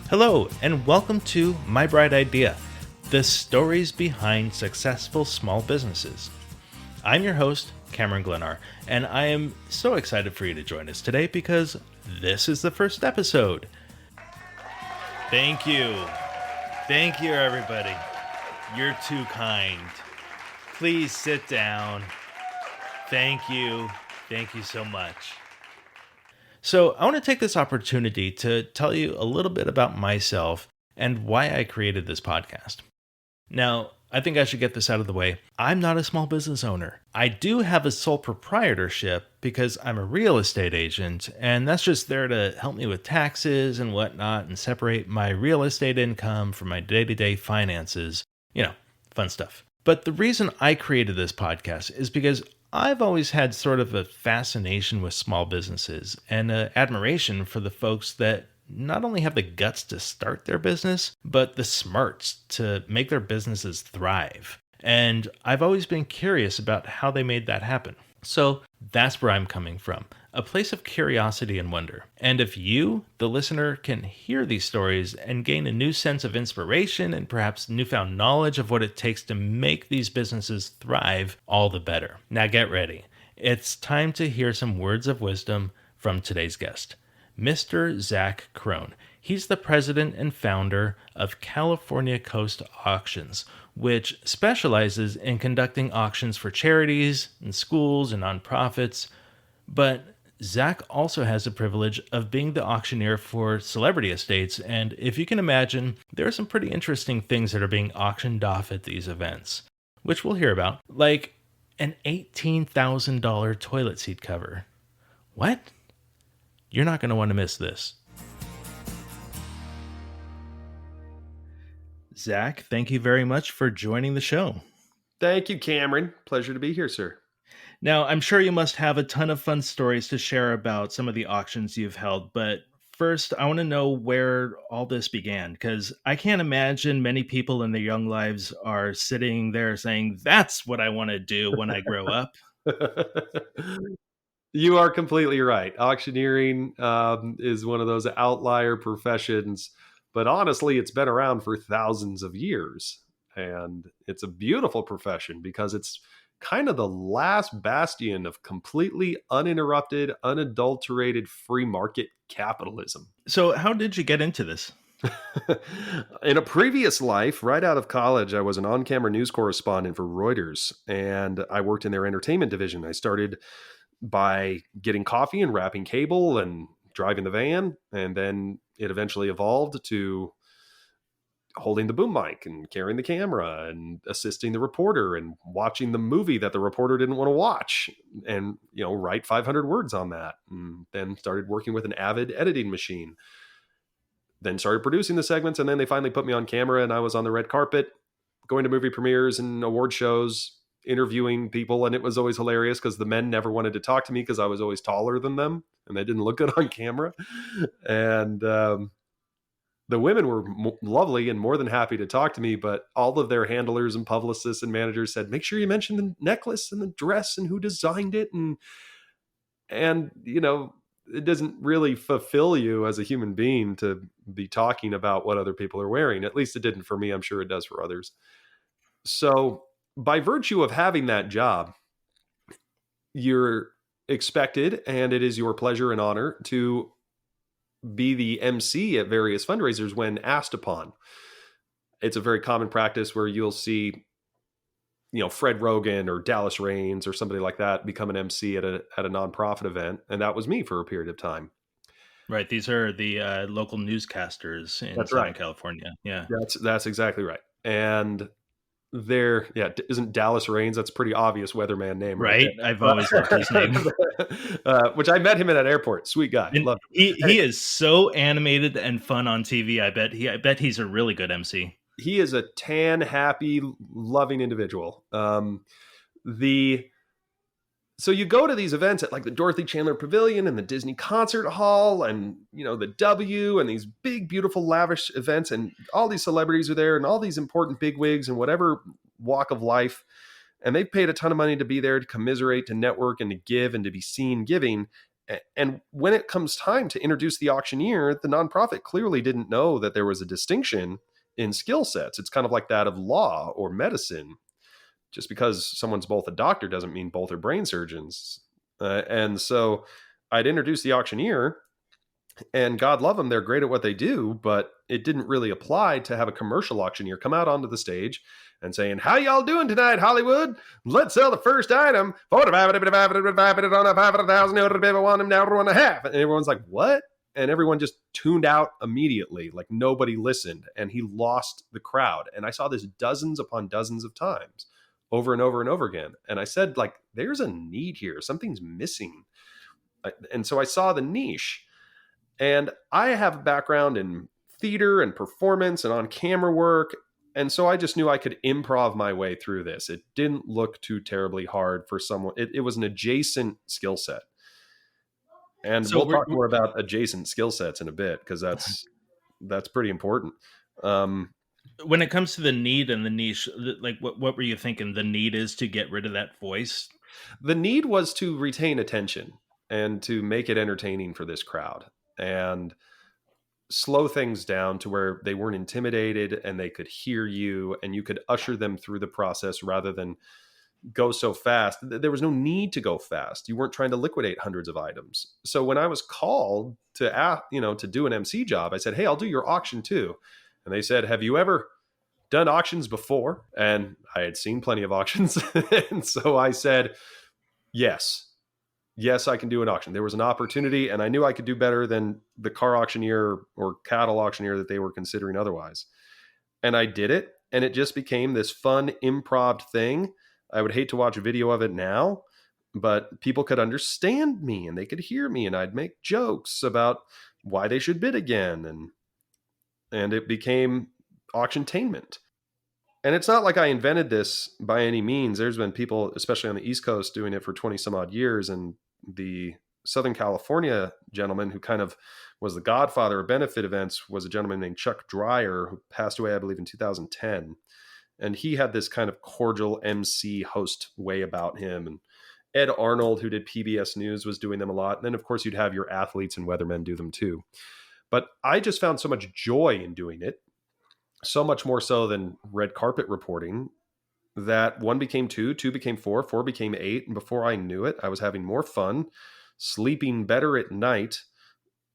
Hello, and welcome to My Bright Idea, the stories behind successful small businesses. I'm your host, Cameron Glennar, and I am so excited for you to join us today because this is the first episode. Thank you. Thank you, everybody. You're too kind. Please sit down. Thank you. Thank you so much. So, I want to take this opportunity to tell you a little bit about myself and why I created this podcast. Now, I think I should get this out of the way. I'm not a small business owner. I do have a sole proprietorship because I'm a real estate agent, and that's just there to help me with taxes and whatnot and separate my real estate income from my day-to-day finances. You know, fun stuff. But the reason I created this podcast is because I've always had sort of a fascination with small businesses and an admiration for the folks that not only have the guts to start their business, but the smarts to make their businesses thrive. And I've always been curious about how they made that happen. So that's where I'm coming from, a place of curiosity and wonder. And if you, the listener, can hear these stories and gain a new sense of inspiration and perhaps newfound knowledge of what it takes to make these businesses thrive, all the better. Now get ready. It's time to hear some words of wisdom from today's guest, Mr. Zack Krone. He's the president and founder of California Coast Auctions, which specializes in conducting auctions for charities and schools and nonprofits. But Zack also has the privilege of being the auctioneer for celebrity estates, and if you can imagine, there are some pretty interesting things that are being auctioned off at these events, which we'll hear about, like an $18,000 toilet seat cover. What? You're not going to want to miss this. Zack, thank you very much for joining the show. Thank you, Cameron. Pleasure to be here, sir. Now, I'm sure you must have a ton of fun stories to share about some of the auctions you've held, but first, I want to know where all this began, because I can't imagine many people in their young lives are sitting there saying, that's what I want to do when I grow up. You are completely right. Auctioneering is one of those outlier professions, but honestly, it's been around for thousands of years. And it's a beautiful profession because it's kind of the last bastion of completely uninterrupted, unadulterated free market capitalism. So how did you get into this? In a previous life, right out of college, I was an on-camera news correspondent for Reuters, and I worked in their entertainment division. I started by getting coffee and wrapping cable and driving the van. And then it eventually evolved to holding the boom mic and carrying the camera and assisting the reporter and watching the movie that the reporter didn't want to watch and, write 500 words on that. And then started working with an Avid editing machine. Then started producing the segments. And then they finally put me on camera and I was on the red carpet, going to movie premieres and award shows, interviewing people, and it was always hilarious because the men never wanted to talk to me because I was always taller than them and they didn't look good on camera. And the women were lovely and more than happy to talk to me, but all of their handlers and publicists and managers said, make sure you mention the necklace and the dress and who designed it. And it doesn't really fulfill you as a human being to be talking about what other people are wearing. At least it didn't for me. I'm sure it does for others. So by virtue of having that job, you're expected, and it is your pleasure and honor to be the MC at various fundraisers when asked upon. It's a very common practice where you'll see, Fred Rogan or Dallas Raines or somebody like that become an MC at a nonprofit event, and that was me for a period of time. Right. These are the local newscasters in Southern California. Yeah, that's exactly right. And isn't Dallas Raines? That's a pretty obvious weatherman name, right? I've always loved his name. Which I met him at an airport. Sweet guy. Love him. He is so animated and fun on TV. I bet he's a really good MC. He is a tan, happy, loving individual. So you go to these events at like the Dorothy Chandler Pavilion and the Disney Concert Hall and, the W and these big, beautiful, lavish events, and all these celebrities are there and all these important bigwigs and whatever walk of life. And they've paid a ton of money to be there, to commiserate, to network, and to give and to be seen giving. And when it comes time to introduce the auctioneer, the nonprofit clearly didn't know that there was a distinction in skill sets. It's kind of like that of law or medicine. Just because someone's both a doctor doesn't mean both are brain surgeons. And so I'd introduce the auctioneer, and God love them, they're great at what they do, but it didn't really apply to have a commercial auctioneer come out onto the stage and saying, "How y'all doing tonight, Hollywood? Let's sell the first item. And everyone's like, what? And everyone just tuned out immediately, like nobody listened, and he lost the crowd. And I saw this dozens upon dozens of times, over and over and over again. And I said, like, there's a need here. Something's missing. And so I saw the niche. And I have a background in theater and performance and on camera work. And so I just knew I could improv my way through this. It didn't look too terribly hard for someone. It was an adjacent skill set. And So we'll talk more about adjacent skill sets in a bit, because that's pretty important. When it comes to the need and the niche, like what were you thinking? The need is to get rid of that voice? The need was to retain attention and to make it entertaining for this crowd, and slow things down to where they weren't intimidated and they could hear you and you could usher them through the process rather than go so fast. There was no need to go fast. You weren't trying to liquidate hundreds of items. So when I was called to to do an MC job, I said, "Hey, I'll do your auction too." And they said, "Have you ever done auctions before?" And I had seen plenty of auctions. And so I said, yes, I can do an auction. There was an opportunity, and I knew I could do better than the car auctioneer or cattle auctioneer that they were considering otherwise. And I did it, and it just became this fun improv thing. I would hate to watch a video of it now, but people could understand me and they could hear me, and I'd make jokes about why they should bid again. And it became auctiontainment. And it's not like I invented this by any means. There's been people, especially on the East Coast, doing it for 20 some odd years. And the Southern California gentleman who kind of was the godfather of benefit events was a gentleman named Chuck Dreyer, who passed away, I believe, in 2010. And he had this kind of cordial MC host way about him. And Ed Arnold, who did PBS News, was doing them a lot. And then, of course, you'd have your athletes and weathermen do them too. But I just found so much joy in doing it, so much more so than red carpet reporting, that 1 became 2, 2 became 4, 4 became 8. And before I knew it, I was having more fun, sleeping better at night,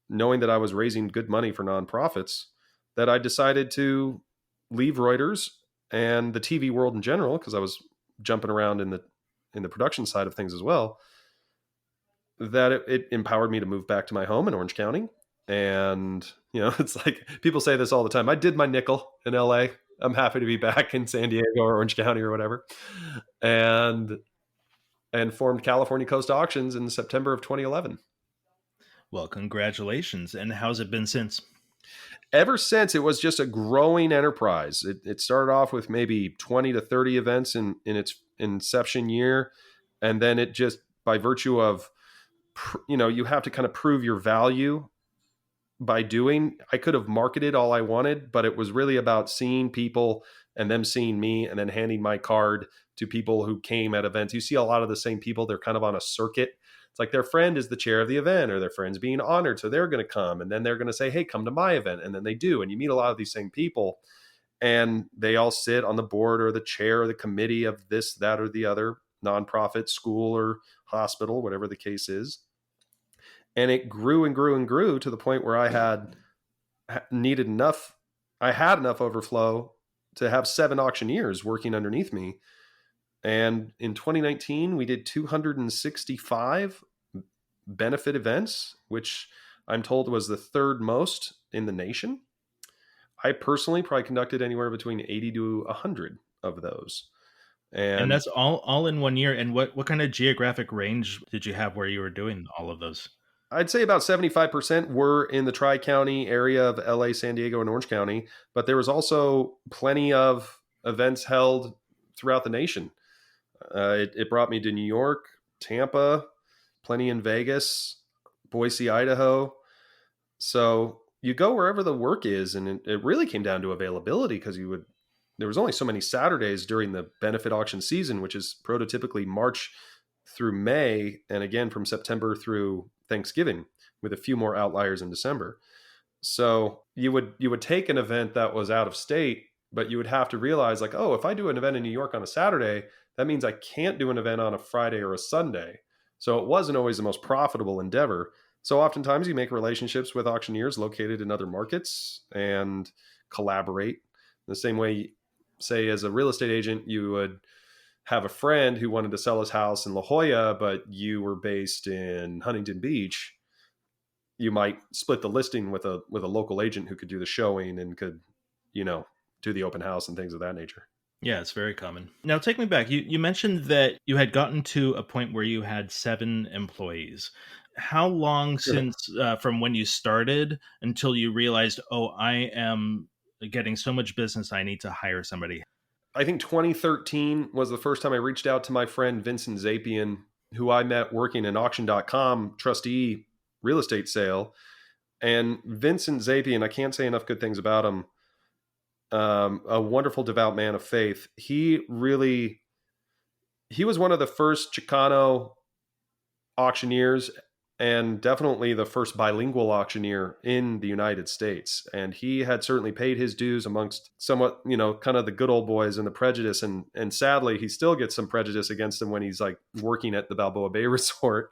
knowing that I was raising good money for nonprofits, that I decided to leave Reuters and the TV world in general, because I was jumping around in the production side of things as well, that it empowered me to move back to my home in Orange County. And, it's like people say this all the time. I did my nickel in LA. I'm happy to be back in San Diego or Orange County or whatever. And formed California Coast Auctions in September of 2011. Well, congratulations. And how's it been since? Ever since, it was just a growing enterprise. It started off with maybe 20 to 30 events in its inception year. And then it just, by virtue of, you have to kind of prove your value by doing. I could have marketed all I wanted, but it was really about seeing people and them seeing me and then handing my card to people who came at events. You see a lot of the same people. They're kind of on a circuit. It's like their friend is the chair of the event, or their friend's being honored, so they're going to come, and then they're going to say, "Hey, come to my event." And then they do. And you meet a lot of these same people, and they all sit on the board or the chair or the committee of this, that, or the other nonprofit, school, or hospital, whatever the case is. And it grew and grew and grew to the point where I had enough overflow to have 7 auctioneers working underneath me. And in 2019, we did 265 benefit events, which I'm told was the 3rd most in the nation. I personally probably conducted anywhere between 80 to 100 of those. And that's all in 1 year. And what kind of geographic range did you have where you were doing all of those? I'd say about 75% were in the Tri-County area of LA, San Diego, and Orange County, but there was also plenty of events held throughout the nation. It brought me to New York, Tampa, plenty in Vegas, Boise, Idaho. So you go wherever the work is, and it really came down to availability, because there was only so many Saturdays during the benefit auction season, which is prototypically March through May, and again from September through Thanksgiving, with a few more outliers in December. So you would take an event that was out of state, but you would have to realize like, oh, if I do an event in New York on a Saturday, that means I can't do an event on a Friday or a Sunday. So it wasn't always the most profitable endeavor. So oftentimes you make relationships with auctioneers located in other markets and collaborate. The same way, say, as a real estate agent, you would have a friend who wanted to sell his house in La Jolla, but you were based in Huntington Beach. You might split the listing with a local agent who could do the showing and could, do the open house and things of that nature. Yeah, it's very common. Now, take me back. You mentioned that you had gotten to a point where you had 7 employees. How long Sure. since from when you started until you realized, oh, I am getting so much business, I need to hire somebody? I think 2013 was the first time I reached out to my friend Vincent Zapian, who I met working in auction.com trustee real estate sale. And Vincent Zapian, I can't say enough good things about him. A wonderful, devout man of faith. He was one of the first Chicano auctioneers and definitely the first bilingual auctioneer in the United States. And he had certainly paid his dues amongst somewhat, kind of the good old boys and the prejudice. And sadly, he still gets some prejudice against him when he's like working at the Balboa Bay Resort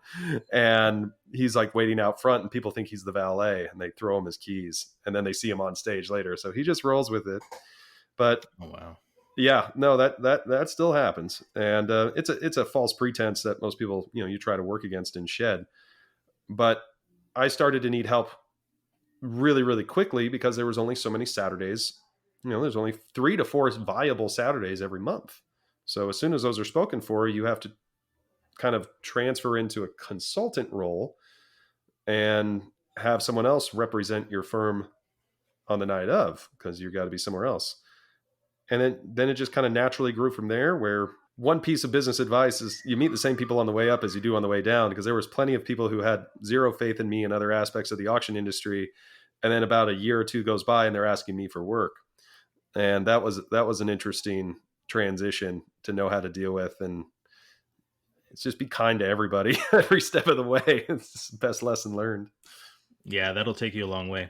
and he's like waiting out front and people think he's the valet and they throw him his keys and then they see him on stage later. So he just rolls with it. But Oh, wow. yeah, no, that still happens. And it's a false pretense that most people, you try to work against and shed. But I started to need help really, really quickly because there was only so many Saturdays. There's only 3 to 4 viable Saturdays every month. So as soon as those are spoken for, you have to kind of transfer into a consultant role and have someone else represent your firm on the night of because you've got to be somewhere else. And then it just kind of naturally grew from there, where one piece of business advice is you meet the same people on the way up as you do on the way down, because there was plenty of people who had zero faith in me and other aspects of the auction industry. And then about a year or two goes by and they're asking me for work. And that was an interesting transition to know how to deal with. And it's just be kind to everybody every step of the way. It's the best lesson learned. Yeah, that'll take you a long way.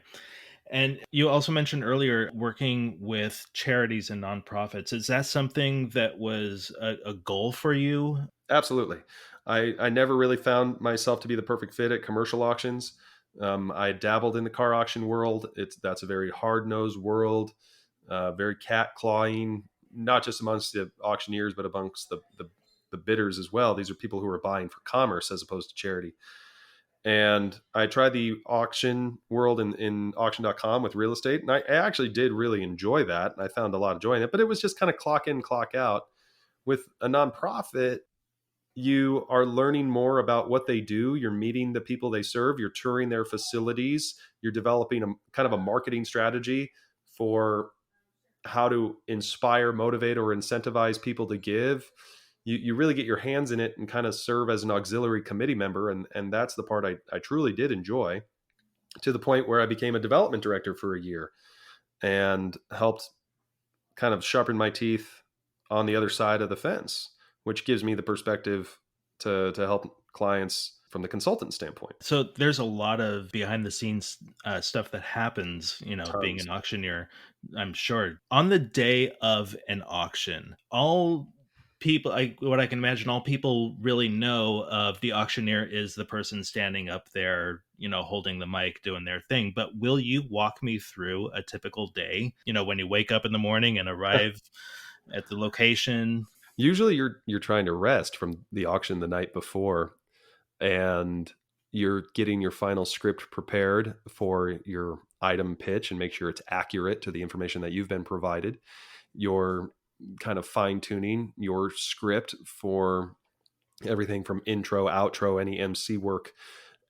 And you also mentioned earlier working with charities and nonprofits. Is that something that was a goal for you? Absolutely. I never really found myself to be the perfect fit at commercial auctions. I dabbled in the car auction world. That's a very hard nosed world, very cat clawing, not just amongst the auctioneers, but amongst the bidders as well. These are people who are buying for commerce as opposed to charity. And I tried the auction world in auction.com with real estate. And I actually did really enjoy that. And I found a lot of joy in it, but it was just kind of clock in, clock out. With a nonprofit, you are learning more about what they do. You're meeting the people they serve. You're touring their facilities. You're developing a kind of a marketing strategy for how to inspire, motivate, or incentivize people to give. You really get your hands in it and kind of serve as an auxiliary committee member. And that's the part I truly did enjoy, to the point where I became a development director for a year and helped kind of sharpen my teeth on the other side of the fence, which gives me the perspective to help clients from the consultant standpoint. So there's a lot of behind the scenes stuff that happens, being Tons. an auctioneer, I'm sure. On the day of an auction, all people, what I can imagine, all people really know of the auctioneer is the person standing up there, holding the mic, doing their thing. But will you walk me through a typical day, when you wake up in the morning and arrive at the location? Usually you're trying to rest from the auction the night before, and you're getting your final script prepared for your item pitch and make sure it's accurate to the information that you've been provided. You're kind of fine tuning your script for everything from intro, outro, any MC work,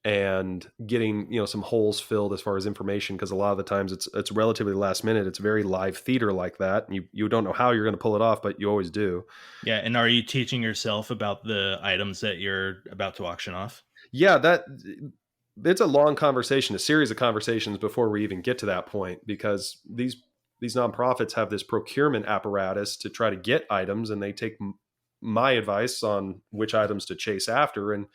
and getting some holes filled as far as information, because a lot of the times it's relatively last minute. It's very live theater like that. You don't know how you're going to pull it off, but you always do. Yeah. And are you teaching yourself about the items that you're about to auction off? Yeah, it's a long conversation, a series of conversations before we even get to that point, because these nonprofits have this procurement apparatus to try to get items, and they take my advice on which items to chase after. And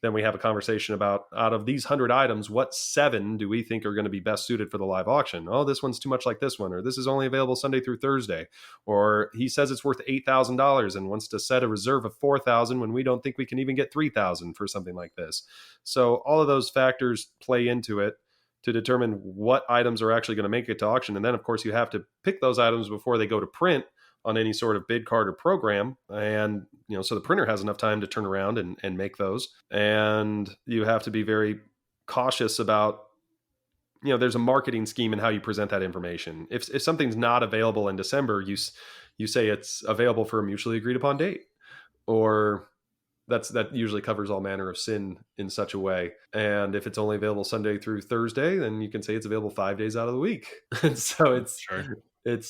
then we have a conversation about, out of these 100 items, what 7 do we think are going to be best suited for the live auction? Oh, this one's too much like this one, or this is only available Sunday through Thursday, or he says it's worth $8,000 and wants to set a reserve of $4,000 when we don't think we can even get $3,000 for something like this. So all of those factors play into it to determine what items are actually going to make it to auction. And then, of course, you have to pick those items before they go to print on any sort of bid card or program. And, so the printer has enough time to turn around and make those. And you have to be very cautious about, there's a marketing scheme in how you present that information. If something's not available in December, you say it's available for a mutually agreed upon date, or that usually covers all manner of sin in such a way. And if it's only available Sunday through Thursday, then you can say it's available 5 days out of the week. And so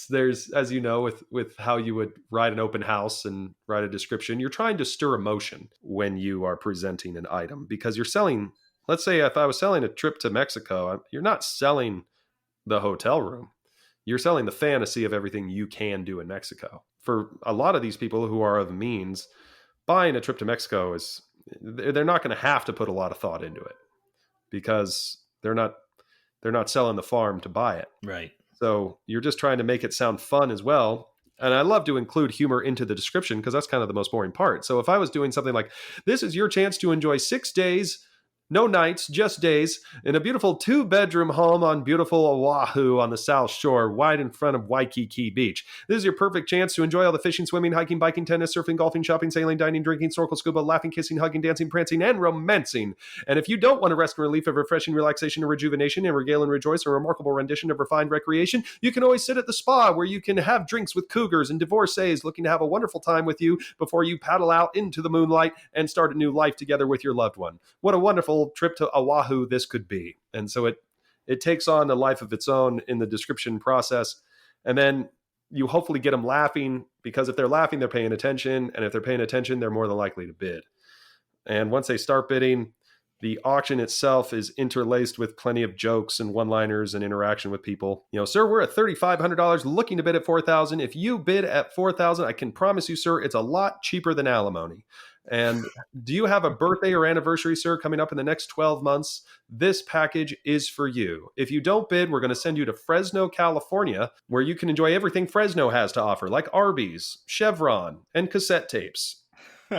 there's, as you know, with how you would write an open house and write a description, you're trying to stir emotion when you are presenting an item, because you're selling, let's say if I was selling a trip to Mexico, you're not selling the hotel room. You're selling the fantasy of everything you can do in Mexico. For a lot of these people who are of means, buying a trip to Mexico they're not going to have to put a lot of thought into it, because they're not selling the farm to buy it. Right. So you're just trying to make it sound fun as well. And I love to include humor into the description, because that's kind of the most boring part. So if I was doing something like, this is your chance to enjoy 6 days, no nights, just days, in a beautiful 2-bedroom home on beautiful Oahu on the South Shore, wide in front of Waikiki Beach. This is your perfect chance to enjoy all the fishing, swimming, hiking, biking, tennis, surfing, golfing, shopping, sailing, dining, drinking, snorkel, scuba, laughing, kissing, hugging, dancing, prancing, and romancing. And if you don't want a rest and relief of refreshing relaxation and rejuvenation and regale and rejoice, a remarkable rendition of refined recreation, you can always sit at the spa, where you can have drinks with cougars and divorcees looking to have a wonderful time with you before you paddle out into the moonlight and start a new life together with your loved one. What a wonderful trip to Oahu this could be. And so it takes on a life of its own in the description process. And then you hopefully get them laughing, because if they're laughing, they're paying attention. And if they're paying attention, they're more than likely to bid. And once they start bidding, the auction itself is interlaced with plenty of jokes and one-liners and interaction with people. Sir, we're at $3,500 looking to bid at $4,000. If you bid at $4,000, I can promise you, sir, it's a lot cheaper than alimony. And do you have a birthday or anniversary, sir, coming up in the next 12 months? This package is for you. If you don't bid, we're going to send you to Fresno, California, where you can enjoy everything Fresno has to offer, like Arby's, Chevron, and cassette tapes,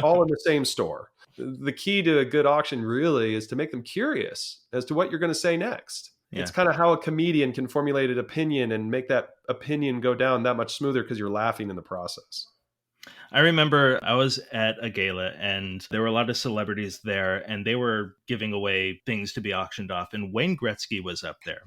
all in the same store. The key to a good auction really is to make them curious as to what you're going to say next. Yeah. It's kind of how a comedian can formulate an opinion and make that opinion go down that much smoother, because you're laughing in the process. I remember I was at a gala and there were a lot of celebrities there, and they were giving away things to be auctioned off. And Wayne Gretzky was up there,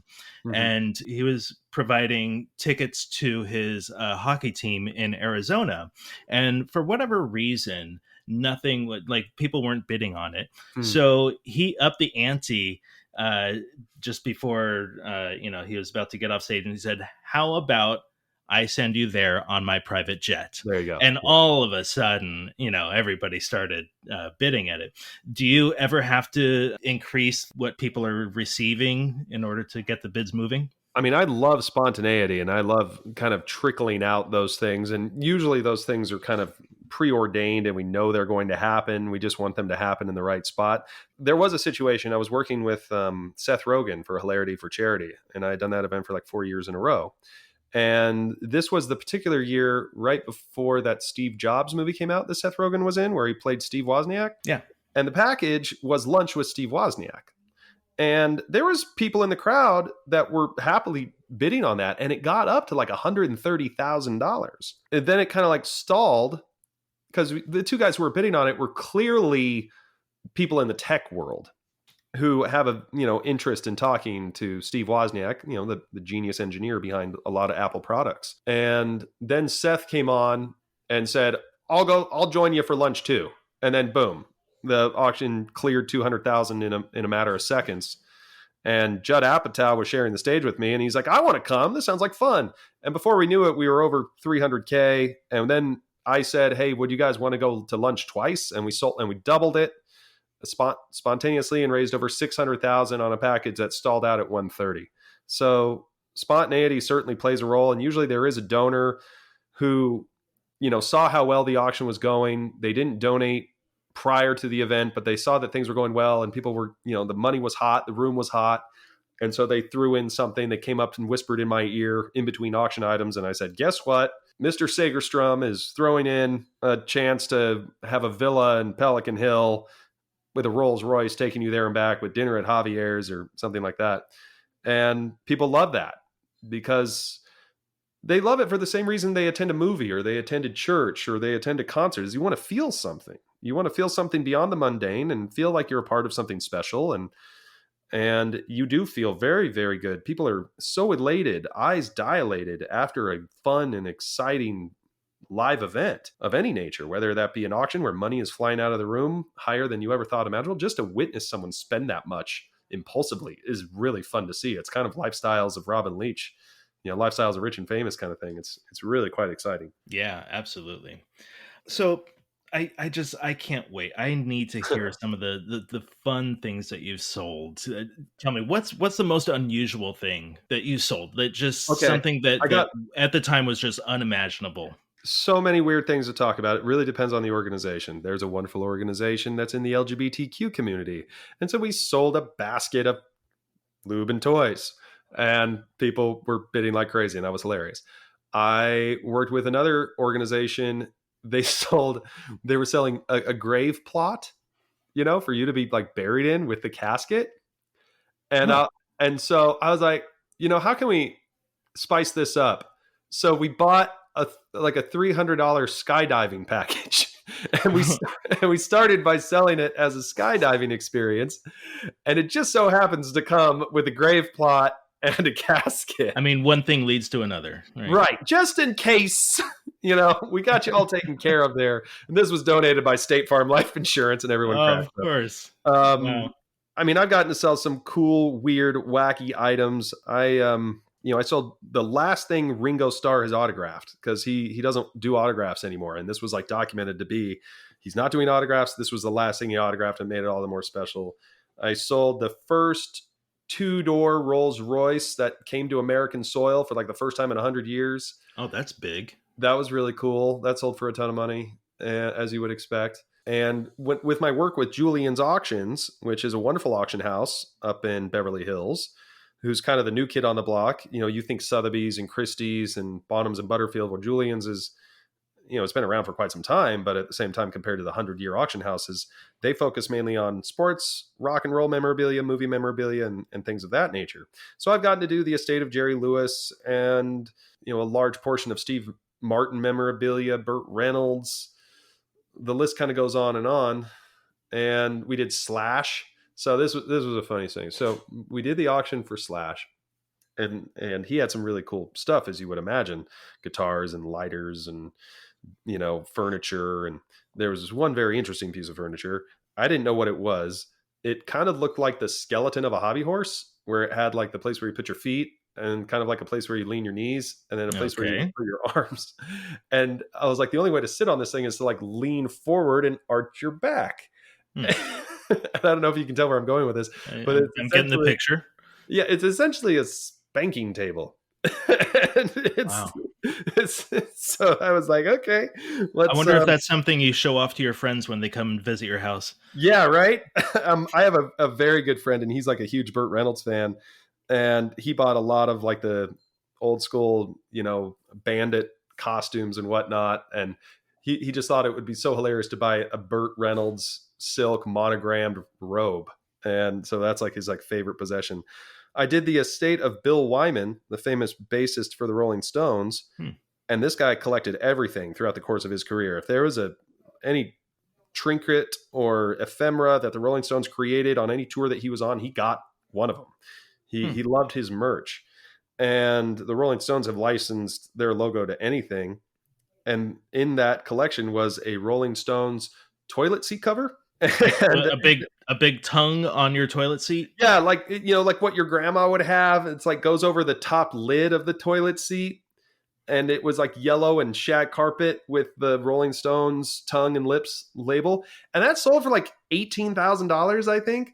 and he was providing tickets to his hockey team in Arizona. And for whatever reason, nothing would, like, people weren't bidding on it. So he upped the ante just before, he was about to get off stage, and he said, how about I send you there on my private jet? There you go. And all of a sudden, everybody started bidding at it. Do you ever have to increase what people are receiving in order to get the bids moving? I mean, I love spontaneity, and I love kind of trickling out those things. And usually those things are kind of preordained, and we know they're going to happen. We just want them to happen in the right spot. There was a situation, I was working with Seth Rogen for Hilarity for Charity, and I had done that event for like 4 years in a row. And this was the particular year right before that Steve Jobs movie came out that Seth Rogen was in, where he played Steve Wozniak. Yeah. And the package was lunch with Steve Wozniak. And there was people in the crowd that were happily bidding on that. And it got up to like $130,000. And then it kind of like stalled, because the two guys who were bidding on it were clearly people in the tech world who have a interest in talking to Steve Wozniak, the genius engineer behind a lot of Apple products. And then Seth came on and said, I'll join you for lunch too. And then boom, the auction cleared 200,000 in a matter of seconds. And Judd Apatow was sharing the stage with me, and he's like, I want to come. This sounds like fun. And before we knew it, we were over 300K. And then I said, hey, would you guys want to go to lunch twice? And we doubled it spontaneously and raised over 600,000 on a package that stalled out at 130. So spontaneity certainly plays a role. And usually there is a donor who, saw how well the auction was going. They didn't donate prior to the event, but they saw that things were going well and people were, the money was hot, the room was hot. And so they threw in something. They came up and whispered in my ear in between auction items. And I said, guess what? Mr. Sagerstrom is throwing in a chance to have a villa in Pelican Hill with a Rolls Royce taking you there and back with dinner at Javier's or something like that. And people love that because they love it for the same reason they attend a movie or they attended church or they attend a concert. Is you want to feel something. You want to feel something beyond the mundane and feel like you're a part of something special. And you do feel very, very good. People are so elated, eyes dilated after a fun and exciting live event of any nature, whether that be an auction where money is flying out of the room higher than you ever thought imaginable. Just to witness someone spend that much impulsively is really fun to see. It's kind of Lifestyles of Robin Leach, Lifestyles of Rich and Famous kind of thing. It's really quite exciting. Yeah, absolutely. So I can't wait. I need to hear some of the fun things that you've sold. Tell me, what's the most unusual thing that you sold? That just something that at the time was just unimaginable. So many weird things to talk about. It really depends on the organization. There's a wonderful organization that's in the LGBTQ community. And so we sold a basket of lube and toys. And people were bidding like crazy, and that was hilarious. I worked with another organization. They were selling a grave plot, for you to be like buried in with the casket. And and so I was like, how can we spice this up? So we bought a $300 skydiving package. And we started by selling it as a skydiving experience. And it just so happens to come with a grave plot and a casket. I mean, one thing leads to another. Right. Just in case, we got you all taken care of there. And this was donated by State Farm Life Insurance and everyone. Of course. Wow. I mean, I've gotten to sell some cool, weird, wacky items. I sold the last thing Ringo Starr has autographed because he doesn't do autographs anymore. And this was like documented to be, he's not doing autographs. This was the last thing he autographed and made it all the more special. I sold the first 2-door Rolls Royce that came to American soil for like the first time in 100 years. Oh, that's big. That was really cool. That sold for a ton of money, as you would expect. And with my work with Julian's Auctions, which is a wonderful auction house up in Beverly Hills, who's kind of the new kid on the block. You think Sotheby's and Christie's and Bonhams and Butterfield. Well, Julian's is, it's been around for quite some time, but at the same time, compared to the 100-year auction houses, they focus mainly on sports, rock and roll memorabilia, movie memorabilia, and things of that nature. So I've gotten to do the estate of Jerry Lewis and, a large portion of Steve Martin memorabilia, Burt Reynolds. The list kind of goes on. And we did Slash. So this was a funny thing. So we did the auction for Slash. And he had some really cool stuff, as you would imagine, guitars and lighters and, furniture. And there was this one very interesting piece of furniture. I didn't know what it was. It kind of looked like the skeleton of a hobby horse, where it had like the place where you put your feet and kind of like a place where you lean your knees and then a place where you put your arms. And I was like, the only way to sit on this thing is to like lean forward and arch your back. I don't know if you can tell where I'm going with this, but I'm getting the picture. Yeah, it's essentially a spanking table. Wow. So I was like, okay, let's. I wonder if that's something you show off to your friends when they come and visit your house. Yeah, right. I have a very good friend, and he's like a huge Burt Reynolds fan, and he bought a lot of like the old school, bandit costumes and whatnot, and he just thought it would be so hilarious to buy a Burt Reynolds silk monogrammed robe, and so that's like his favorite possession. I did the estate of Bill Wyman, the famous bassist for the Rolling Stones. And this guy collected everything throughout the course of his career. If there was any trinket or ephemera that the Rolling Stones created on any tour that he was on, he got one of them. He loved his merch. And the Rolling Stones have licensed their logo to anything. And in that collection was a Rolling Stones toilet seat cover. A big tongue on your toilet seat. Yeah, like what your grandma would have. It's like goes over the top lid of the toilet seat, and it was like yellow and shag carpet with the Rolling Stones tongue and lips label, and that sold for like $18,000, I think.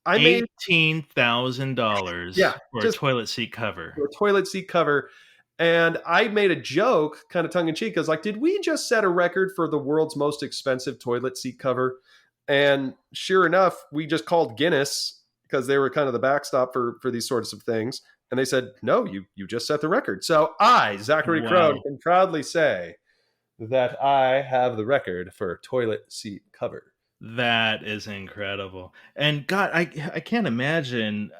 I made $18,000 for a toilet seat cover. For a toilet seat cover. And I made a joke, kind of tongue in cheek. I was like, did we just set a record for the world's most expensive toilet seat cover? And sure enough, we just called Guinness because they were kind of the backstop for these sorts of things. And they said, no, you just set the record. So I, Zachary Krone, Wow. can proudly say that I have the record for toilet seat cover. That is incredible. And God, I can't imagine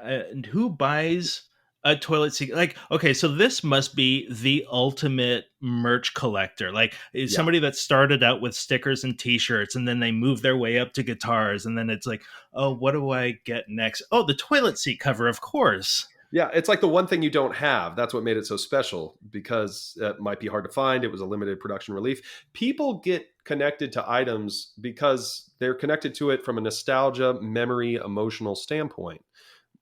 who buys a toilet seat. Like, okay, so this must be the ultimate merch collector. Like, is Yeah. somebody that started out with stickers and t-shirts and then they move their way up to guitars and then it's like, oh, what do I get next? Oh, the toilet seat cover, of course. Yeah, it's like the one thing you don't have. That's what made it so special because it might be hard to find. It was a limited production relief. People get connected to items because they're connected to it from a nostalgia, memory, emotional standpoint.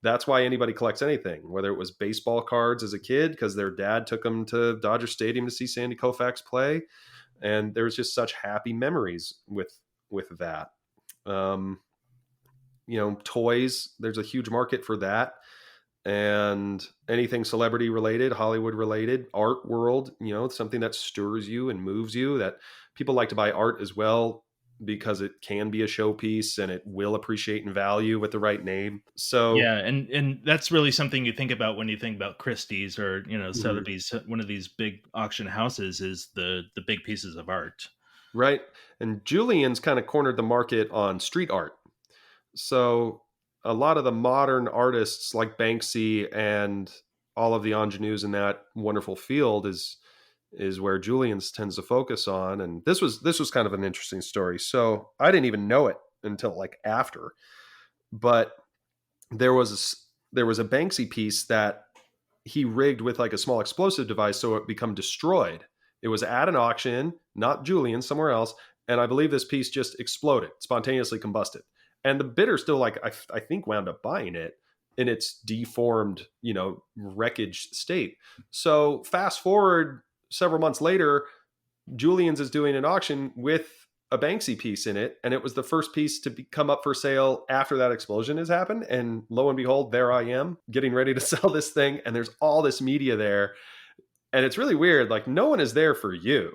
That's why anybody collects anything, whether it was baseball cards as a kid because their dad took them to Dodger Stadium to see Sandy Koufax play, and there's just such happy memories with that. Um, toys. There's a huge market for that, and anything celebrity related, Hollywood related, art world, something that stirs you and moves you. That people like to buy art as well because it can be a showpiece and it will appreciate in value with the right name. So, Yeah, and that's really something you think about when you think about Christie's or mhm, Sotheby's. One of these big auction houses is the big pieces of art. right. And Julian's kind of cornered the market on street art. So a lot of the modern artists like Banksy and all of the ingenues in that wonderful field is where Julian's tends to focus on. And this was kind of an interesting story. So I didn't even know it until like after, but there was a Banksy piece that he rigged with like a small explosive device so it become destroyed. It was at an auction, not Julian, somewhere else, and I believe this piece just exploded, spontaneously combusted. And the bidder still like I think wound up buying it in its deformed, wreckage state. So fast forward several months later, Julian's is doing an auction with a Banksy piece in it, and it was the first piece to come up for sale after that explosion has happened. And lo and behold, there I am getting ready to sell this thing, and there's all this media there, and it's really weird. Like no one is there for you;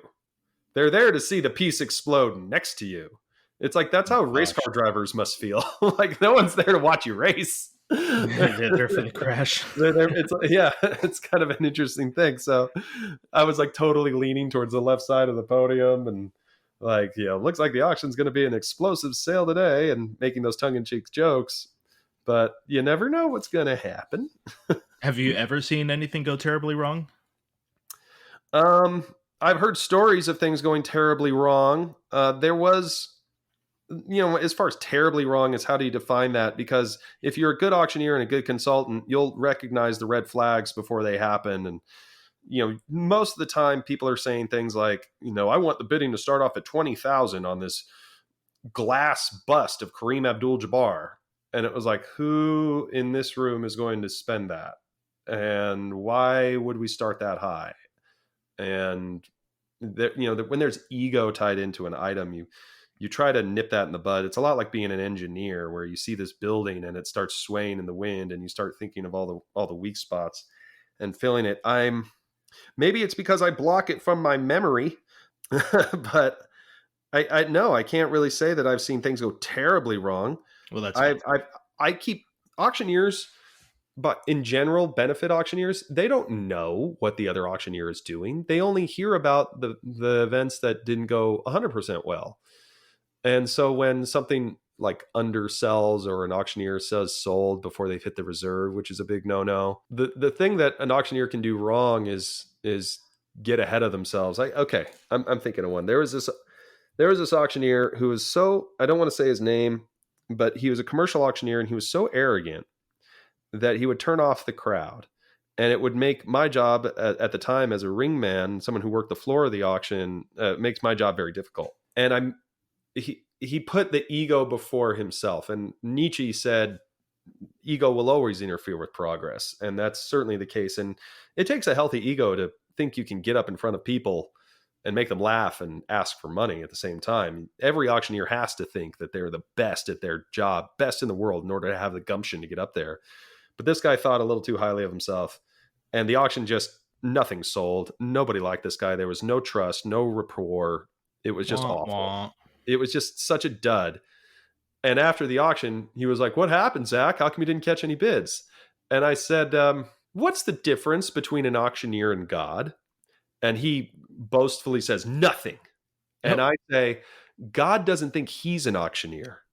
they're there to see the piece explode next to you. It's like that's how race Gosh. car drivers must feel. Like no one's there to watch you race. They're there for the crash. Yeah, it's kind of an interesting thing. So I was like totally leaning towards the left side of the podium and like, looks like the auction's going to be an explosive sale today and making those tongue-in-cheek jokes, but you never know what's going to happen. Have you ever seen anything go terribly wrong? Um, I've heard stories of things going terribly wrong. There was, as far as terribly wrong is how do you define that? Because if you're a good auctioneer and a good consultant, you'll recognize the red flags before they happen. And, most of the time people are saying things like, I want the bidding to start off at 20,000 on this glass bust of Kareem Abdul-Jabbar. And it was like, who in this room is going to spend that? And why would we start that high? And when there's ego tied into an item, you try to nip that in the bud. It's a lot like being an engineer where you see this building and it starts swaying in the wind and you start thinking of all the weak spots and filling it. Maybe it's because I block it from my memory, but I no, I can't really say that I've seen things go terribly wrong. Well, that's I good. I keep auctioneers, but in general, benefit auctioneers, they don't know what the other auctioneer is doing. They only hear about the events that didn't go 100% well. And so when something like undersells or an auctioneer says sold before they've hit the reserve, which is a big no-no, the thing that an auctioneer can do wrong is get ahead of themselves. I'm thinking of one. There was this auctioneer who was so, I don't want to say his name, but he was a commercial auctioneer and he was so arrogant that he would turn off the crowd. And it would make my job at the time as a ring man, someone who worked the floor of the auction, makes my job very difficult. And he put the ego before himself. And Nietzsche said, ego will always interfere with progress. And that's certainly the case. And it takes a healthy ego to think you can get up in front of people and make them laugh and ask for money at the same time. Every auctioneer has to think that they're the best at their job, best in the world in order to have the gumption to get up there. But this guy thought a little too highly of himself. And the auction just, nothing sold. Nobody liked this guy. There was no trust, no rapport. It was just Wah, awful. wah. It was just such a dud. And after the auction, he was like, "What happened, Zach? How come you didn't catch any bids?" And I said, "What's the difference between an auctioneer and God?" And he boastfully says, "Nothing." And Yep. I say, "God doesn't think he's an auctioneer."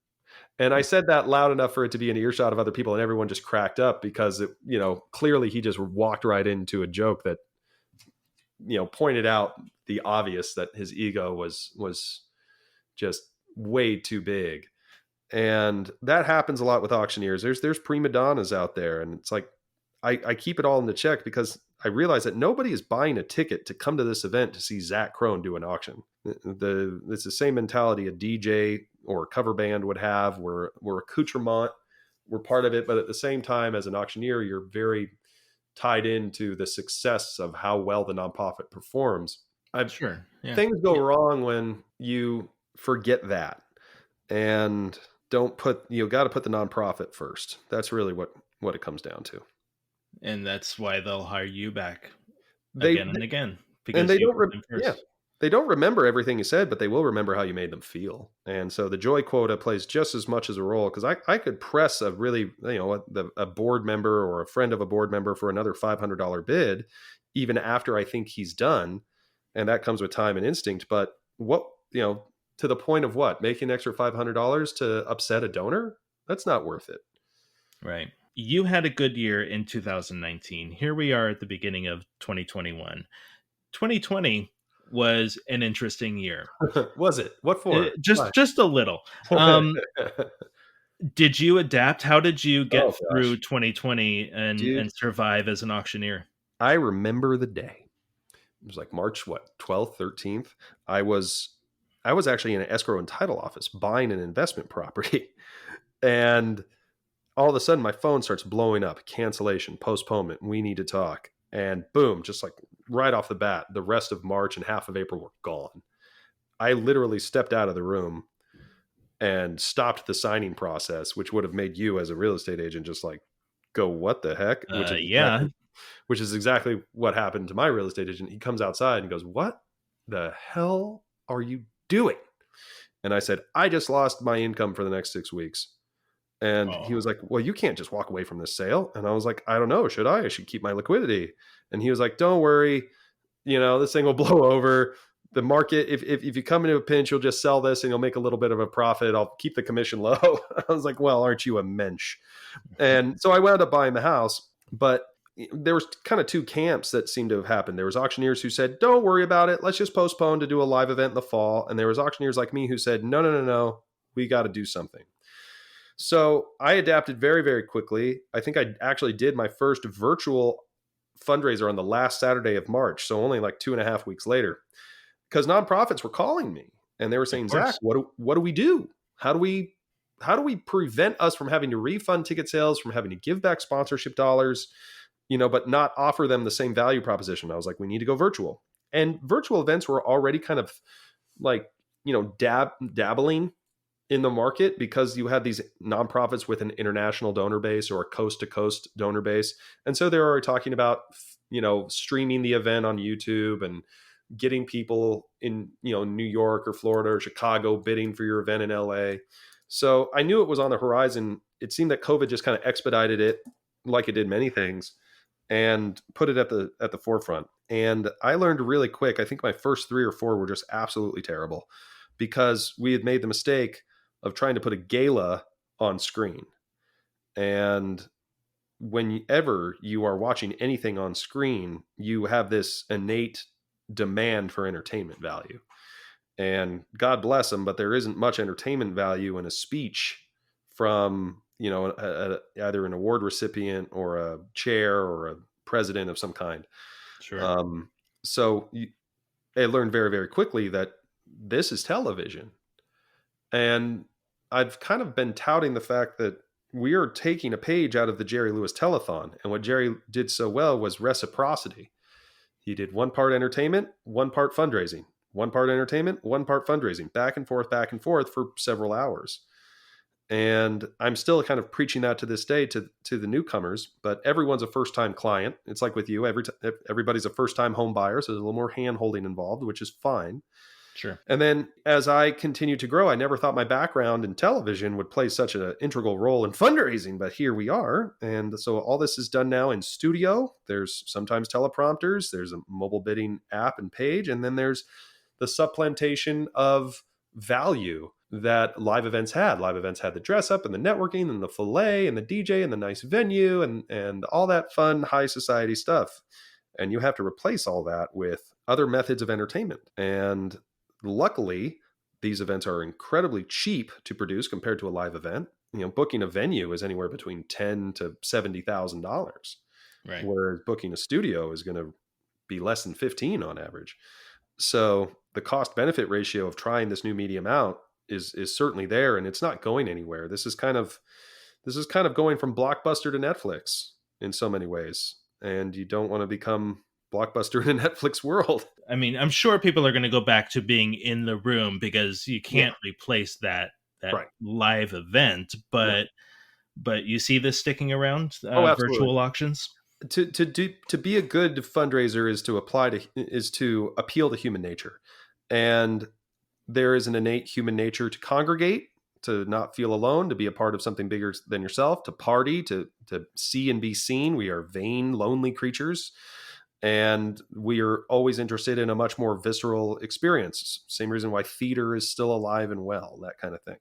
And I said that loud enough for it to be an earshot of other people, and everyone just cracked up because clearly he just walked right into a joke that pointed out the obvious, that his ego was just way too big. And that happens a lot with auctioneers. There's prima donnas out there, and it's like I keep it all in the check because I realize that nobody is buying a ticket to come to this event to see Zack Krone do an auction. It's the same mentality a DJ or a cover band would have. We're accoutrement, we're part of it, but at the same time, as an auctioneer, you're very tied into the success of how well the nonprofit performs. Sure. Yeah. Things go wrong when you forget that and don't put got to put the nonprofit first. That's really what it comes down to. And that's why they'll hire you back They again and again, and because they you don't put them yeah, first. they don't remember everything you said, but they will remember how you made them feel. And so the joy quota plays just as much as a role, because I could press a really a board member or a friend of a board member for another $500 bid even after I think he's done, and that comes with time and instinct. But what to the point of what, making an extra $500 to upset a donor? That's not worth it. Right. You had a good year in 2019. Here we are at the beginning of 2021. 2020 was an interesting year. Was it? What for? Why? Just a little. Did you adapt? How did you get Oh through gosh, 2020 dude, and survive as an auctioneer? I remember the day. It was like March, what, 12th, 13th. I was actually in an escrow and title office buying an investment property. And all of a sudden my phone starts blowing up, cancellation, postponement, we need to talk. And boom, just like right off the bat, the rest of March and half of April were gone. I literally stepped out of the room and stopped the signing process, which would have made you as a real estate agent just like go, what the heck? Yeah. Which is exactly what happened to my real estate agent. He comes outside and goes, "What the hell are you doing?" And I said, "I just lost my income for the next 6 weeks." And he Oh, was like, "Well, you can't just walk away from this sale." And I was like, "I don't know. Should I? I should keep my liquidity." And he was like, "Don't worry. This thing will blow over. The market, if you come into a pinch, you'll just sell this and you'll make a little bit of a profit. I'll keep the commission low." I was like, "Well, aren't you a mensch?" And so I wound up buying the house. But there was kind of two camps that seemed to have happened. There was auctioneers who said, "Don't worry about it. Let's just postpone to do a live event in the fall." And there was auctioneers like me who said, "No, no, no, no. We got to do something." So I adapted very, very quickly. I think I actually did my first virtual fundraiser on the last Saturday of March. So only like 2.5 weeks later, because nonprofits were calling me and they were of saying, "Zach, course. what do we do? How do we prevent us from having to refund ticket sales, from having to give back sponsorship dollars, but not offer them the same value proposition?" I was like, "We need to go virtual." And virtual events were already kind of like, dabbling in the market, because you had these nonprofits with an international donor base or a coast to coast donor base. And so they were talking about, streaming the event on YouTube and getting people in, New York or Florida or Chicago bidding for your event in LA. So I knew it was on the horizon. It seemed that COVID just kind of expedited it, like it did many things, and put it at the forefront. And I learned really quick. I think my first 3 or 4 were just absolutely terrible, because we had made the mistake of trying to put a gala on screen. And whenever you are watching anything on screen, you have this innate demand for entertainment value. And God bless them, but there isn't much entertainment value in a speech from, either an award recipient or a chair or a president of some kind. Sure. Um, so I learned very, very quickly that this is television. And I've kind of been touting the fact that we are taking a page out of the Jerry Lewis telethon. And what Jerry did so well was reciprocity. He did one part entertainment, one part fundraising, one part entertainment, one part fundraising, back and forth for several hours. And I'm still kind of preaching that to this day to the newcomers, but everyone's a first time client. It's like with you, everybody's a first time home buyer. So there's a little more hand holding involved, which is fine. Sure. And then as I continued to grow, I never thought my background in television would play such an integral role in fundraising, but here we are. And so all this is done now in studio. There's sometimes teleprompters, there's a mobile bidding app and page, and then there's the supplantation of value that live events had. Live events had the dress up and the networking and the fillet and the DJ and the nice venue and all that fun high society stuff. And you have to replace all that with other methods of entertainment. And luckily, these events are incredibly cheap to produce compared to a live event. Booking a venue is anywhere between $10,000 to $70,000, Right. whereas booking a studio is going to be less than 15 on average. So the cost benefit ratio of trying this new medium out is certainly there, and it's not going anywhere. This is kind of going from Blockbuster to Netflix in so many ways, and you don't want to become Blockbuster in a Netflix world. I mean, I'm sure people are going to go back to being in the room because you can't replace that Right. live event. But you see this sticking around, Absolutely. virtual auctions. To be a good fundraiser is to appeal to human nature, and there is an innate human nature to congregate, to not feel alone, to be a part of something bigger than yourself, to party, to see and be seen. We are vain, lonely creatures, and we are always interested in a much more visceral experience. Same reason why theater is still alive and well, that kind of thing.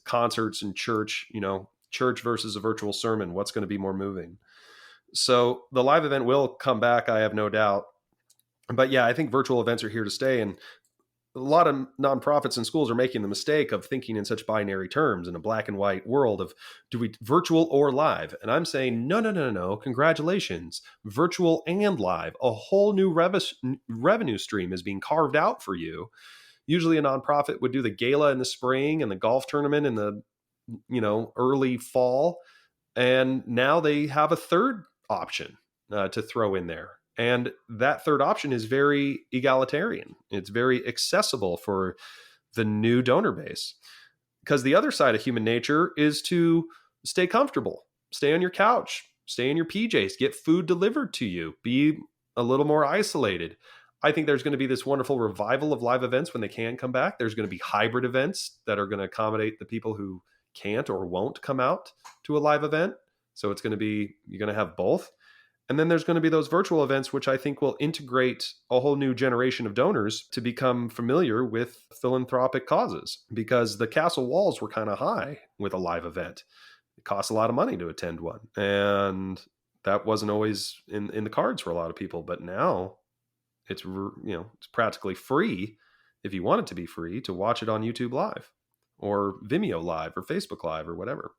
Concerts and church, church versus a virtual sermon, what's going to be more moving? So the live event will come back, I have no doubt. But yeah, I think virtual events are here to stay. And a lot of nonprofits and schools are making the mistake of thinking in such binary terms in a black and white world of, do we virtual or live? And I'm saying, no. Congratulations. Virtual and live. A whole new revenue stream is being carved out for you. Usually a nonprofit would do the gala in the spring and the golf tournament in the, early fall. And now they have a third option to throw in there. And that third option is very egalitarian. It's very accessible for the new donor base. Because the other side of human nature is to stay comfortable, stay on your couch, stay in your PJs, get food delivered to you, be a little more isolated. I think there's going to be this wonderful revival of live events when they can come back. There's going to be hybrid events that are going to accommodate the people who can't or won't come out to a live event. So it's going to be, you're going to have both. And then there's going to be those virtual events, which I think will integrate a whole new generation of donors to become familiar with philanthropic causes, because the castle walls were kind of high with a live event. It costs a lot of money to attend one. And that wasn't always in the cards for a lot of people. But now it's practically free, if you want it to be free, to watch it on YouTube Live or Vimeo Live or Facebook Live or whatever.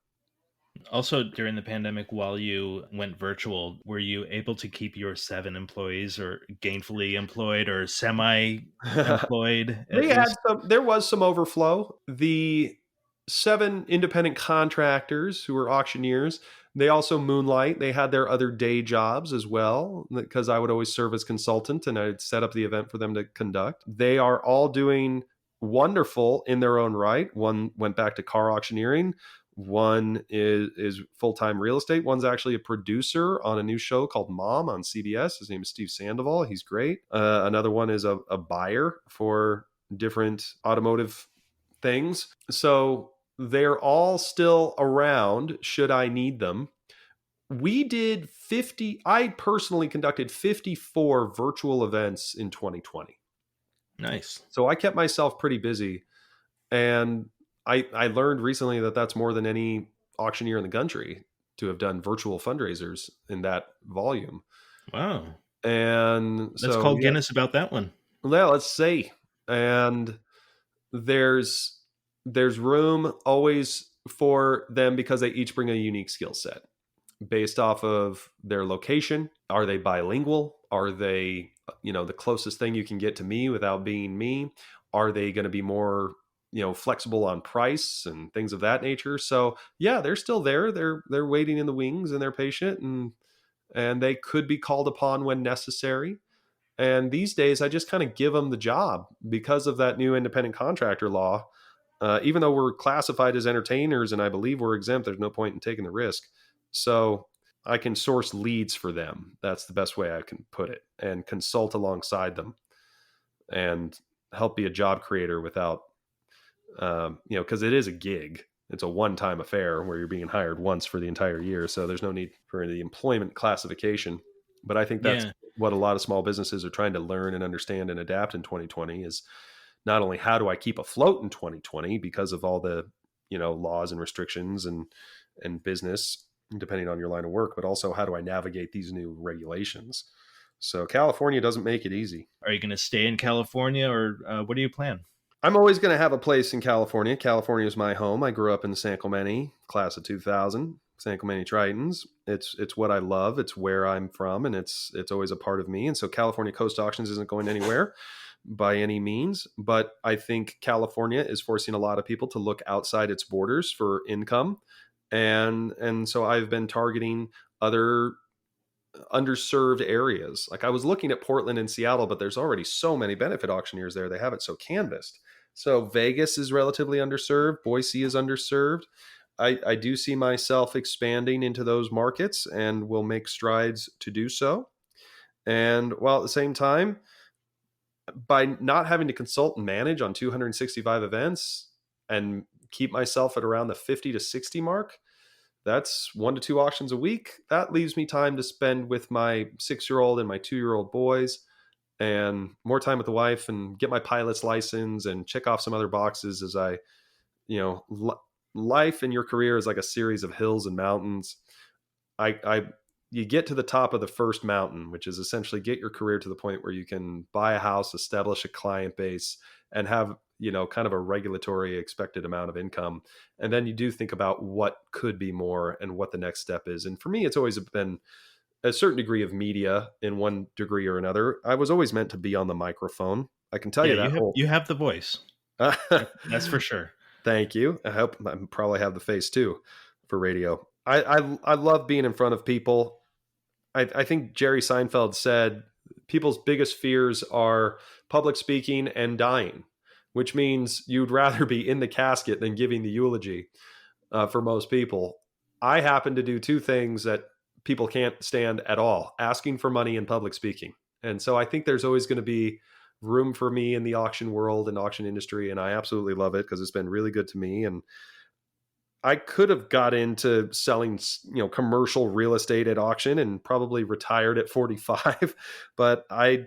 Also, during the pandemic, while you went virtual, were you able to keep your 7 employees, or gainfully employed or semi-employed? There was some overflow. The 7 independent contractors who were auctioneers, they also moonlight. They had their other day jobs as well, because I would always serve as consultant and I'd set up the event for them to conduct. They are all doing wonderful in their own right. One went back to car auctioneering. One is full-time real estate. One's actually a producer on a new show called Mom on CBS. His name is Steve Sandoval. He's great. Another one is a buyer for different automotive things. So they're all still around should I need them. I personally conducted 54 virtual events in 2020. Nice. So I kept myself pretty busy. And I learned recently that that's more than any auctioneer in the country to have done virtual fundraisers in that volume. Wow. And let's call Guinness about that one. Well, let's see. And there's room always for them because they each bring a unique skill set based off of their location. Are they bilingual? Are they, the closest thing you can get to me without being me? Are they going to be more flexible on price and things of that nature? So yeah, they're still there. They're waiting in the wings and they're patient, and they could be called upon when necessary. And these days I just kind of give them the job because of that new independent contractor law. Even though we're classified as entertainers and I believe we're exempt, there's no point in taking the risk. So I can source leads for them. That's the best way I can put it, and consult alongside them. And help be a job creator without, because it is a gig. It's a one-time affair where you're being hired once for the entire year. So there's no need for the employment classification. But I think that's Yeah. what a lot of small businesses are trying to learn and understand and adapt in 2020 is not only how do I keep afloat in 2020 because of all the, laws and restrictions and business, depending on your line of work, but also how do I navigate these new regulations? So California doesn't make it easy. Are you going to stay in California, or what do you plan? I'm always going to have a place in California. California is my home. I grew up in San Clemente, class of 2000, San Clemente Tritons. It's what I love. It's where I'm from, and it's always a part of me. And so California Coast Auctions isn't going anywhere by any means, but I think California is forcing a lot of people to look outside its borders for income. And so I've been targeting other underserved areas. Like I was looking at Portland and Seattle, but there's already so many benefit auctioneers there. They have it so canvassed. So Vegas is relatively underserved. Boise is underserved. I do see myself expanding into those markets and will make strides to do so. And while at the same time, by not having to consult and manage on 265 events and keep myself at around the 50 to 60 mark, that's 1 to 2 auctions a week. That leaves me time to spend with my 6-year-old and my 2-year-old boys, and more time with the wife, and get my pilot's license and check off some other boxes as I, life in your career is like a series of hills and mountains. You get to the top of the first mountain, which is essentially get your career to the point where you can buy a house, establish a client base, and have, kind of a regulatory expected amount of income. And then you do think about what could be more and what the next step is. And for me, it's always been a certain degree of media in one degree or another. I was always meant to be on the microphone. I can tell Yeah, you that. you have the voice. That's for sure. Thank you. I hope I probably have the face too for radio. I love being in front of people. I think Jerry Seinfeld said people's biggest fears are public speaking and dying, which means you'd rather be in the casket than giving the eulogy for most people. I happen to do two things that people can't stand at all: asking for money and public speaking. And so I think there's always going to be room for me in the auction world and auction industry. And I absolutely love it because it's been really good to me. And I could have got into selling, commercial real estate at auction and probably retired at 45, but I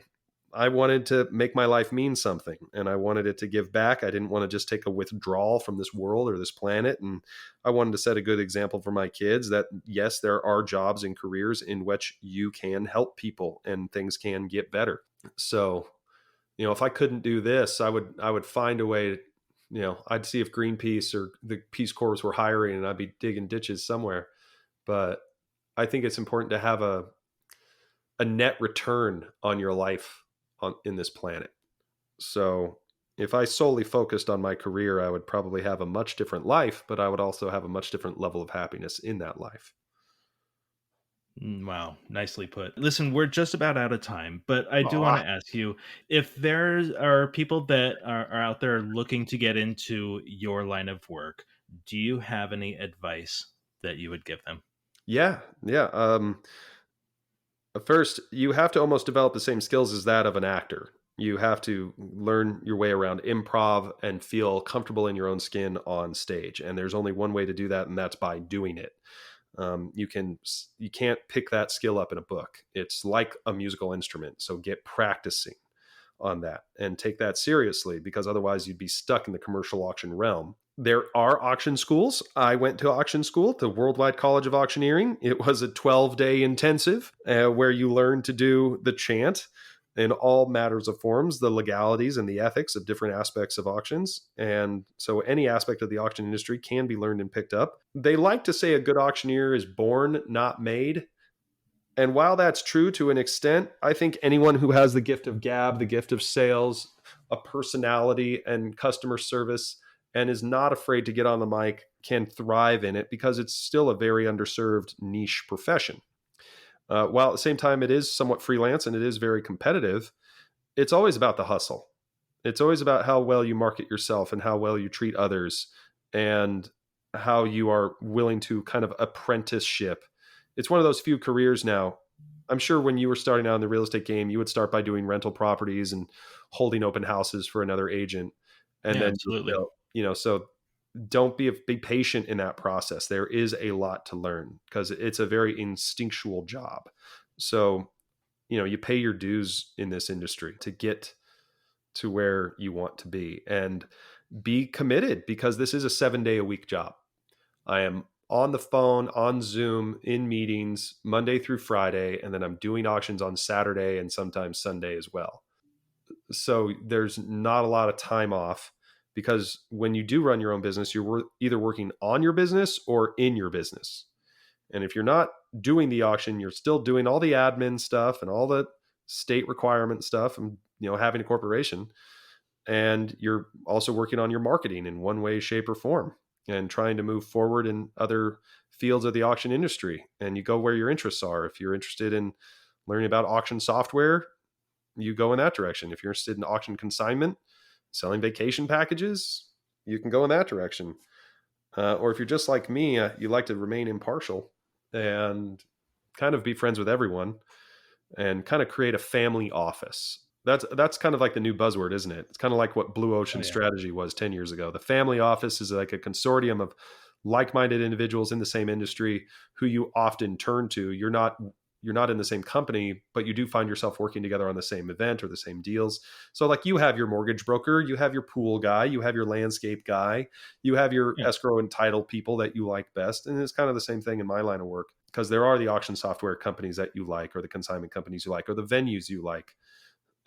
wanted to make my life mean something, and I wanted it to give back. I didn't want to just take a withdrawal from this world or this planet. And I wanted to set a good example for my kids that yes, there are jobs and careers in which you can help people and things can get better. So, if I couldn't do this, I would find a way to, I'd see if Greenpeace or the Peace Corps were hiring, and I'd be digging ditches somewhere. But I think it's important to have a net return on your life in this planet. So if I solely focused on my career, I would probably have a much different life, but I would also have a much different level of happiness in that life. Wow, nicely put. Listen, we're just about out of time, but I do want to ask you if there are people that are out there looking to get into your line of work, do you have any advice that you would give them? Yeah. First, you have to almost develop the same skills as that of an actor. You have to learn your way around improv and feel comfortable in your own skin on stage. And there's only one way to do that, and that's by doing it. You can't pick that skill up in a book. It's like a musical instrument. So get practicing on that and take that seriously, because otherwise you'd be stuck in the commercial auction realm. There are auction schools. I went to auction school, the Worldwide College of Auctioneering. It was a 12-day intensive where you learn to do the chant in all matters of forms, the legalities and the ethics of different aspects of auctions. And so any aspect of the auction industry can be learned and picked up. They like to say a good auctioneer is born, not made. And while that's true to an extent, I think anyone who has the gift of gab, the gift of sales, a personality and customer service, and is not afraid to get on the mic can thrive in it, because it's still a very underserved niche profession. While at the same time it is somewhat freelance and it is very competitive, it's always about the hustle. It's always about how well you market yourself and how well you treat others and how you are willing to kind of apprenticeship. It's one of those few careers now. I'm sure when you were starting out in the real estate game, you would start by doing rental properties and holding open houses for another agent. And Yeah, then, absolutely. so don't be patient in that process. There is a lot to learn because it's a very instinctual job. So, you pay your dues in this industry to get to where you want to be, and be committed, because this is a 7-day-a-week job. I am on the phone, on Zoom, in meetings Monday through Friday, and then I'm doing auctions on Saturday and sometimes Sunday as well. So there's not a lot of time off, because when you do run your own business, you're either working on your business or in your business. And if you're not doing the auction, you're still doing all the admin stuff and all the state requirement stuff, and having a corporation. And you're also working on your marketing in one way, shape, or form, and trying to move forward in other fields of the auction industry. And you go where your interests are. If you're interested in learning about auction software, you go in that direction. If you're interested in auction consignment, selling vacation packages, you can go in that direction. Or if you're just like me, you like to remain impartial and kind of be friends with everyone and kind of create a family office. That's kind of like the new buzzword, isn't it? It's kind of like what Blue Ocean Strategy was 10 years ago. The family office is like a consortium of like-minded individuals in the same industry who you often turn to. You're not in the same company, but you do find yourself working together on the same event or the same deals. So like, you have your mortgage broker, you have your pool guy, you have your landscape guy, you have your escrow and title people that you like best. And it's kind of the same thing in my line of work, because there are the auction software companies that you like, or the consignment companies you like, or the venues you like.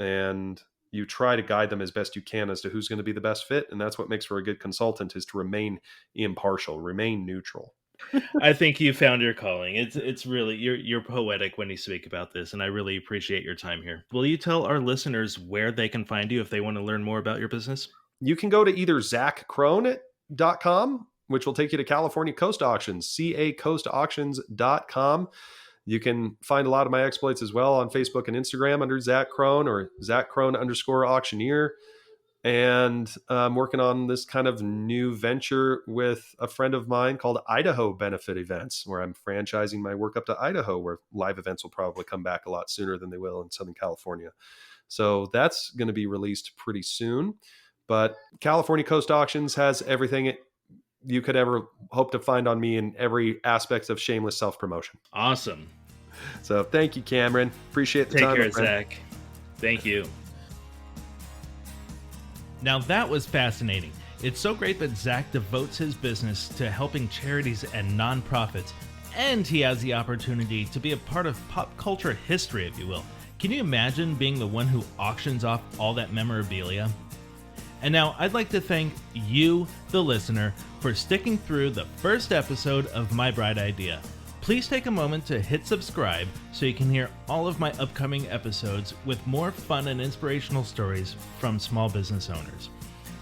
And you try to guide them as best you can as to who's going to be the best fit. And that's what makes for a good consultant, is to remain impartial, remain neutral. I think you found your calling. It's really, you're poetic when you speak about this, and I really appreciate your time here. Will you tell our listeners where they can find you if they want to learn more about your business? You can go to either zackkrone.com, which will take you to California Coast Auctions, cacoastauctions.com. You can find a lot of my exploits as well on Facebook and Instagram under Zack Krone, or Zack Krone _auctioneer. And I'm working on this kind of new venture with a friend of mine called Idaho Benefit Events, where I'm franchising my work up to Idaho, where live events will probably come back a lot sooner than they will in Southern California. So that's going to be released pretty soon. But California Coast Auctions has everything you could ever hope to find on me in every aspect of shameless self-promotion. Awesome. So thank you, Cameron. Appreciate the time. Take care, Zach. Thank you. Now that was fascinating. It's so great that Zach devotes his business to helping charities and nonprofits, and he has the opportunity to be a part of pop culture history, if you will. Can you imagine being the one who auctions off all that memorabilia? And now I'd like to thank you, the listener, for sticking through the first episode of My Bright Idea. Please take a moment to hit subscribe so you can hear all of my upcoming episodes with more fun and inspirational stories from small business owners.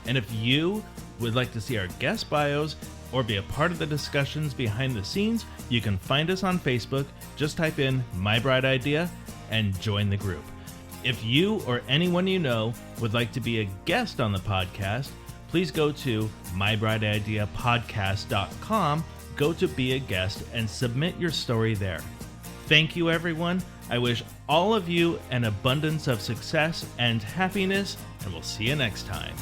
And if you would like to see our guest bios or be a part of the discussions behind the scenes, you can find us on Facebook. Just type in My Bright Idea and join the group. If you or anyone you know would like to be a guest on the podcast, please go to mybrightidea.podcast.com, go to be a guest, and submit your story there. Thank you, everyone. I wish all of you an abundance of success and happiness, and we'll see you next time.